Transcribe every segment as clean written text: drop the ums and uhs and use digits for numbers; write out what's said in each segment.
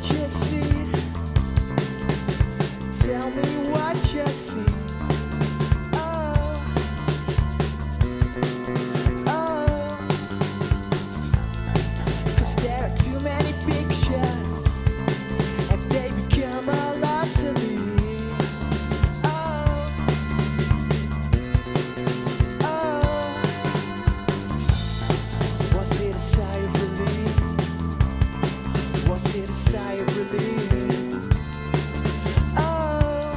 what you see. Tell me what you see. Oh, oh. 'Cause there are too many pictures and they become all obsolete. Oh, oh. Was it a sigh of relief? Was it a sigh of relief? Oh,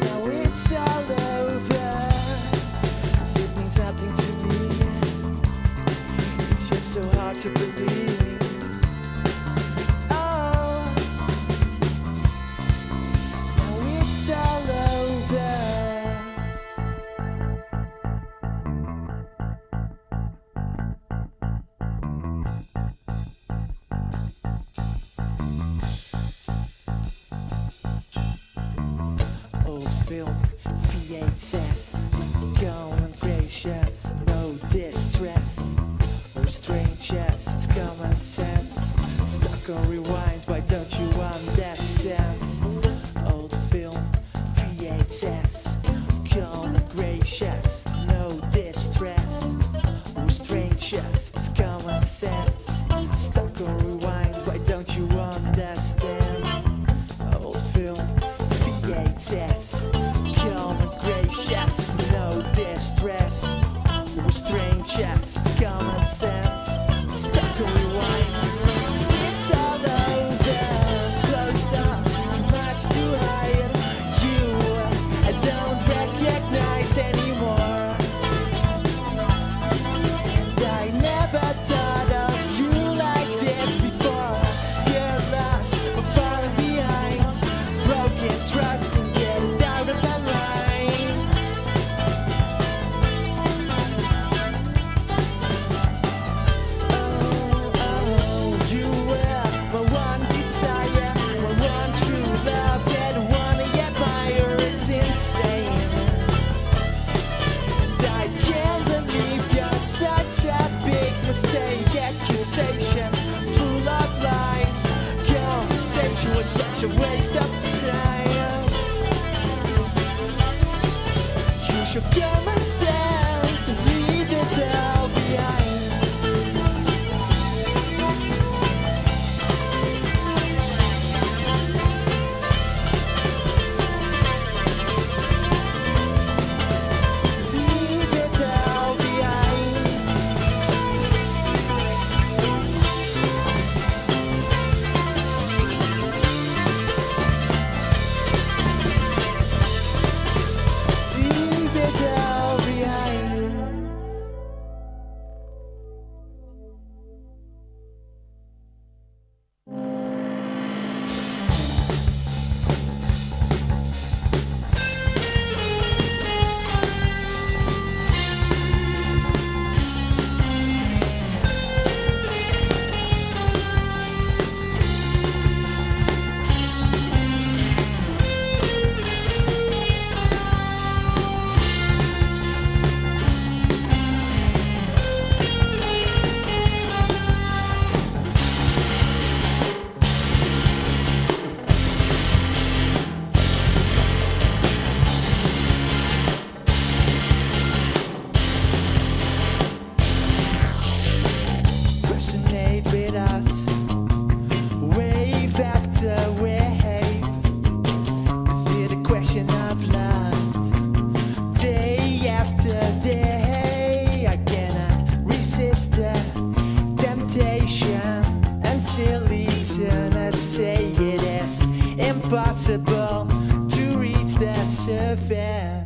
now it's all over. 'Cause it means nothing to me. It's just so hard to believe. Oh, now it's all over. Old film, VHS, going gracious, no distress, or strangers, it's common sense. Stuck on rewind, why don't you understand? Old film, VHS, going gracious, no distress, or strangers, it's common sense. Stuck on rewind, why don't you understand? Old film, VHS, calm and gracious, no distress. We're strangers, it's common sense. Stuck on rewind, 'cause it's all over. Closed off, too much to hide. You I don't recognize anymore. And I never thought of you like this before. You're lost, but falling behind. Broken trust can get it out of my mind. Oh, oh, you were my one desire, my one true love, yeah, the one I admire. It's insane, and I can't believe you're such a big mistake. Accusations full of lies. Conversation was such a waste of time. Use your common sense and leave it all behind. Leave it all behind. Leave it all behind. Resonate with us, wave after wave. Is it a question of lust? Day after day, I cannot resist the temptation until eternity. It is impossible to reach the surface.